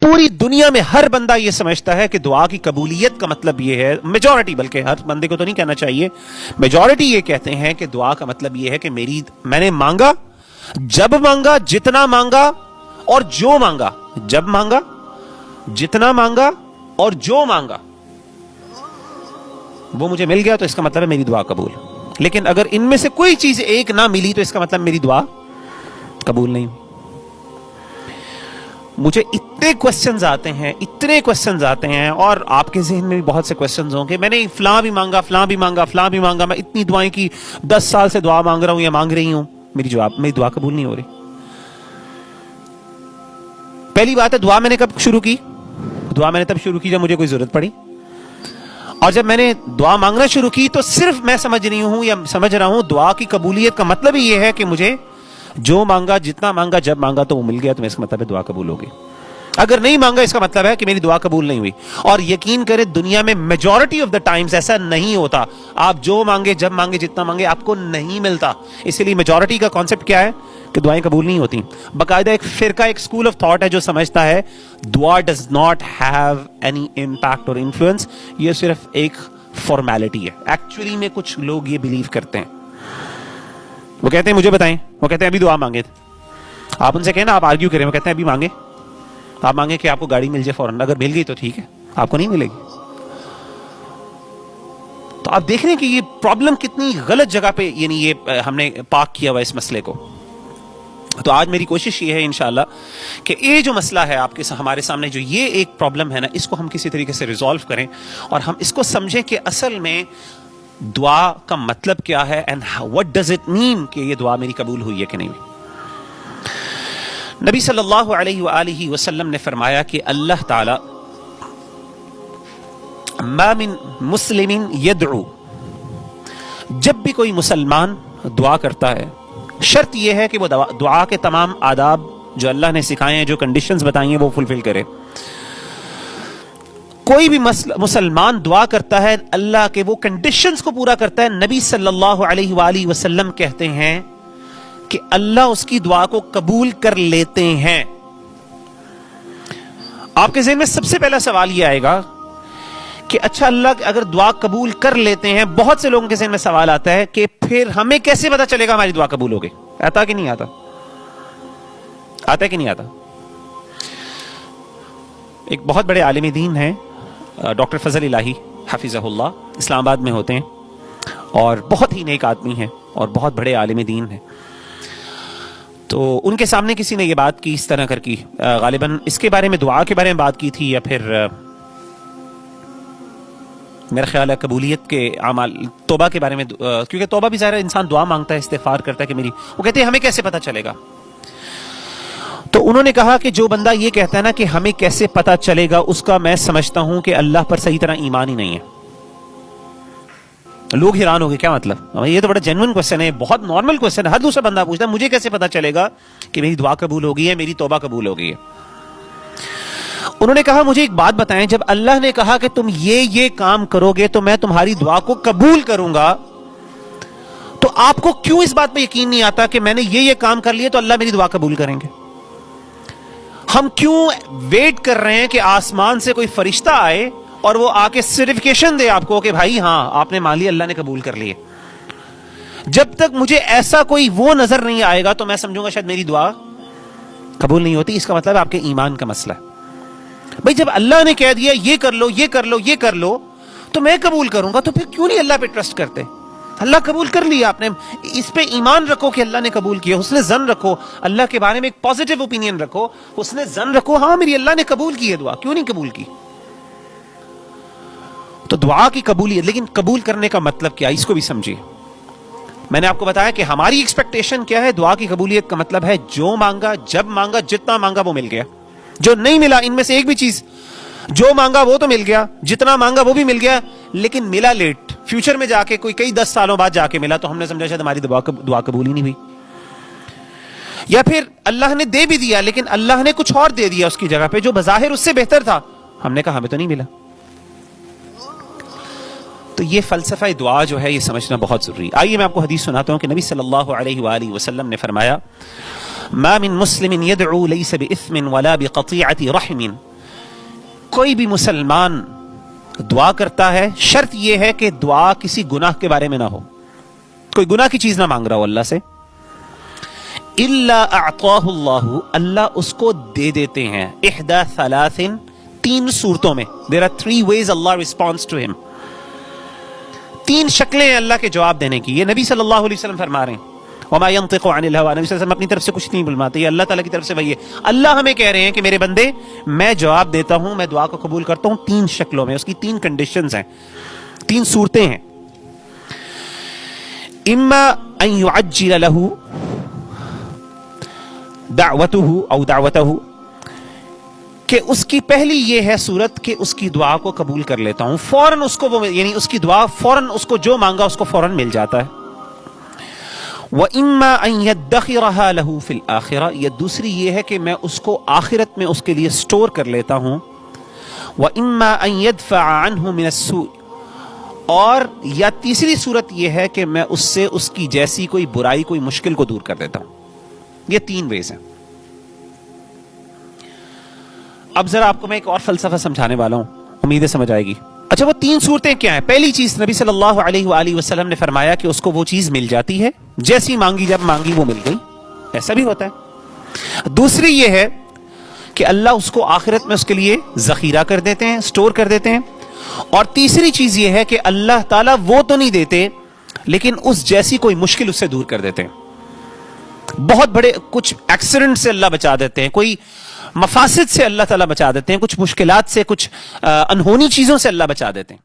पूरी दुनिया में हर बंदा ये समझता है कि दुआ की कबूलियत का मतलब ये है, मेजॉरिटी, बल्कि हर बंदे को तो नहीं कहना चाहिए, मेजॉरिटी ये कहते हैं कि दुआ का मतलब ये है कि मैंने मांगा, जब मांगा, जितना मांगा और जो मांगा, जब मांगा, जितना मांगा और जो मांगा वो मुझे मिल गया तो इसका मतलब है मेरी दुआ कबूल। लेकिन अगर इनमें से कोई चीज एक ना मिली तो इसका मतलब मेरी दुआ कबूल नहीं। मुझे इतने क्वेश्चंस आते हैं और आपके ज़हन में भी बहुत से क्वेश्चंस होंगे, मैंने फलां भी मांगा, फलां भी मांगा, मैं इतनी दुआएं की, 10 साल से दुआ मांग रहा हूं या मांग रही हूं, मेरी दुआ कबूल नहीं हो रही। पहली बात है, दुआ मैंने कब शुरू की? दुआ मैंने तब शुरू की जब मुझे कोई जरूरत पड़ी, और जब मैंने दुआ मांगना शुरू की तो सिर्फ मैं समझ रहा हूं दुआ की कबूलियत का मतलब ही यह है कि मुझे जो मांगा, जितना मांगा, जब मांगा तो वो मिल गया, तो इसका मतलब है दुआ कबूल होगी। अगर नहीं मांगा इसका मतलब है कि मेरी दुआ कबूल नहीं हुई। और यकीन करें, दुनिया में मेजॉरिटी ऑफ द टाइम्स ऐसा नहीं होता। आप जो मांगे, जब मांगे, जितना मांगे, आपको नहीं मिलता। इसलिए मेजॉरिटी का कॉन्सेप्ट क्या है कि दुआएं कबूल नहीं होती। बाकायदा एक फिरका, एक स्कूल ऑफ थॉट है जो समझता है दुआ does not have any impact और इन्फ्लुएंस, ये सिर्फ एक फॉर्मेलिटी है। एक्चुअली में कुछ लोग ये बिलीव करते हैं, वो कहते हैं मुझे बताएं, वो कहते हैं अभी दुआ मांगे। आप उनसे कहें ना, आप आर्ग्यू करें, वो कहते हैं अभी मांगे, आप मांगे कि आपको गाड़ी मिल जाए फौरन, अगर मिल गई तो ठीक है, आपको नहीं मिलेगी। तो आप देख रहे हैं कि ये प्रॉब्लम कितनी गलत जगह पे, यानी ये हमने पार्क किया हुआ इस मसले को। तो आज मेरी कोशिश ये है इंशाल्लाह कि ये जो मसला है हमारे सामने, जो ये एक प्रॉब्लम है ना, इसको हम किसी तरीके से रिजॉल्व करें और हम इसको समझें कि असल में दुआ का मतलब क्या है and what does it mean कि ये दुआ मेरी कबूल हुई है कि नहीं। नबी सल्लल्लाहु अलैहि वसल्लम ने फरमाया कि अल्लाह ताला मा मिन मुस्लिमिन यदउ, जब भी कोई मुसलमान दुआ करता है, शर्त यह है कि वो दुआ के तमाम आदाब जो अल्लाह ने सिखाए हैं, जो कंडीशंस बताई हैं, वो फुलफिल करे। कोई भी मुसलमान दुआ करता है, अल्लाह के वो कंडीशंस को पूरा करता है, नबी सल्लल्लाहु अलैहि वसल्लम कहते हैं कि अल्लाह उसकी दुआ को कबूल कर लेते हैं। आपके ज़हन में सबसे पहला सवाल यह आएगा कि अच्छा, अल्लाह अगर दुआ कबूल कर लेते हैं, बहुत से लोगों के ज़हन में सवाल आता है कि फिर हमें कैसे पता चलेगा हमारी दुआ कबूल हो गई? आता कि नहीं आता? आता है कि नहीं आता? एक बहुत बड़े आलिम दीन हैं, डॉक्टर फजल इलाही हफिज़हुल्लाह, इस्लामाबाद में होते हैं और बहुत ही नेक आदमी हैं और बहुत बड़े आलिम दीन हैं। तो उनके सामने किसी ने ये बात की, इस तरह कर की, गालिबन इसके बारे में, दुआ के बारे में बात की थी, या फिर मेरा ख्याल है कबूलियत के अमाल, तौबा के बारे में, क्योंकि तौबा भी ज़ाहिर है इंसान दुआ मांगता है, इस्तिग़फ़ार करता है कि मेरी, वो कहते हैं हमें कैसे पता चलेगा? तो उन्होंने कहा कि जो बंदा ये कहता है ना कि हमें कैसे पता चलेगा, उसका मैं समझता हूं कि अल्लाह पर सही तरह ईमान ही नहीं है। लोग हैरान हो गए, क्या मतलब? ये तो बड़ा जेन्युइन क्वेश्चन है, बहुत नॉर्मल क्वेश्चन है, हर दूसरा बंदा पूछता है मुझे कैसे पता चलेगा कि मेरी दुआ कबूल हो गई है, मेरी तौबा कबूल हो गई है। उन्होंने कहा मुझे एक बात बताएं, जब अल्लाह ने कहा कि तुम ये काम करोगे तो मैं तुम्हारी दुआ को कबूल करूंगा, तो आपको क्यों इस बात पर यकीन नहीं आता कि मैंने ये काम कर लिया तो अल्लाह मेरी दुआ कबूल करेंगे? हम क्यों वेट कर रहे हैं कि आसमान से कोई फरिश्ता आए और वो आके सर्टिफिकेशन दे आपको कि भाई हां आपने मान लिया, अल्लाह ने कबूल कर लिए? जब तक मुझे ऐसा कोई वो नजर नहीं आएगा तो मैं समझूंगा शायद मेरी दुआ कबूल नहीं होती। इसका मतलब आपके ईमान का मसला है। भाई जब अल्लाह ने कह दिया ये कर लो, ये कर लो, ये कर लो, तो मैं कबूल करूंगा, तो फिर क्यों नहीं अल्लाह पे ट्रस्ट करते? अल्लाह कबूल कर लिया, आपने इस पे ईमान रखो कि अल्लाह ने कबूल किया, हुस्न ज़न रखो, अल्लाह के बारे में एक पॉजिटिव ओपिनियन रखो, हुस्न ज़न रखो, हाँ मेरी अल्लाह ने कबूल की है दुआ, क्यों नहीं कबूल की? तो दुआ की कबूलियत, लेकिन कबूल करने का मतलब क्या, इसको भी समझिए। मैंने आपको बताया कि हमारी एक्सपेक्टेशन क्या है, दुआ की कबूलियत का मतलब है जो मांगा, जब मांगा, जितना मांगा वो मिल गया। जो नहीं मिला इनमें से एक भी चीज, जो मांगा वो तो मिल गया, जितना मांगा वो भी मिल गया, लेकिन मिला लेट, फ्यूचर में जाके कोई कई 10 सालों बाद जाके मिला, तो हमने समझा शायद हमारी दुआ कबूल ही नहीं हुई। या फिर अल्लाह ने दे भी दिया लेकिन अल्लाह ने कुछ और दे दिया उसकी जगह पे जो बज़ाहिर उससे बेहतर था, हमने कहा हमें तो नहीं मिला। तो ये फलसफा दुआ जो है ये समझना बहुत जरूरी। आइए मैं आपको हदीस सुनाता हूं कि नबी सल्लल्लाहु अलैहि वसल्लम ने फरमाया, मा मिन मुस्लिमिन यदउ लैसा बिइस्मिन वला बिक़तीअति रहमिन کوئی بھی مسلمان دعا کرتا ہے شرط یہ ہے کہ دعا کسی گناہ کے بارے میں نہ ہو, کوئی گناہ کی چیز نہ مانگ رہا ہو اللہ سے. الا اعطاہ اللہ, اللہ اس کو دے دیتے ہیں. احدى ثلاث, تین صورتوں میں. There are three ways Allah responds to him. تین شکلیں ہیں اللہ کے جواب دینے کی. یہ نبی صلی اللہ علیہ وسلم فرما رہے ہیں. وما ينطق عن الهوى, نبی صلی اللہ علیہ وسلم اپنی طرف سے کچھ نہیں بلواتے, یہ اللہ تعالیٰ کی طرف سے وہی ہے. اللہ ہمیں کہہ رہے ہیں کہ میرے بندے میں جواب دیتا ہوں, میں دعا کو قبول کرتا ہوں تین شکلوں میں. اس کی تین کنڈیشنز ہیں, تین صورتیں ہیں. اما ان يعجل له دعوته او دعوته, کہ اس کی پہلی یہ ہے صورت کہ اس کی دعا کو قبول کر لیتا ہوں فوراً, اس کو وہ یعنی اس کی دعا فوراً اس کو جو مانگا اس کو فوراً مل جاتا ہے. وَإِمَّا أَن يَدَّخِرَهَا لَهُ فِي الْآخِرَةِ, یہ دوسری یہ ہے کہ میں اس کو آخرت میں اس کے لیے سٹور کر لیتا ہوں. وَإِمَّا أَن يَدْفَعَ عَنْهُ مِنَ السُّوءِ, اور یا تیسری صورت یہ ہے کہ میں اس سے اس کی جیسی کوئی برائی کوئی مشکل کو دور کر دیتا ہوں. یہ تین ویز ہیں. اب ذرا آپ کو میں ایک اور فلسفہ سمجھانے والا ہوں, امید ہے سمجھ آئے گی. اچھا وہ تین صورتیں کیا ہیں؟ پہلی چیز نبی صلی اللہ علیہ وآلہ وسلم نے فرمایا کہ اس کو وہ چیز مل جاتی ہے, جیسی مانگی جب مانگی وہ مل گئی, ایسا بھی ہوتا ہے. دوسری یہ ہے کہ اللہ اس کو آخرت میں اس کے لیے ذخیرہ کر دیتے ہیں, سٹور کر دیتے ہیں. اور تیسری چیز یہ ہے کہ اللہ تعالیٰ وہ تو نہیں دیتے لیکن اس جیسی کوئی مشکل اس سے دور کر دیتے ہیں. بہت بڑے کچھ ایکسیڈنٹ سے اللہ بچا دیتے ہیں, کوئی مفاسد سے اللہ تعالیٰ بچا دیتے ہیں, کچھ مشکلات سے, کچھ انہونی چیزوں سے اللہ بچا دیتے ہیں.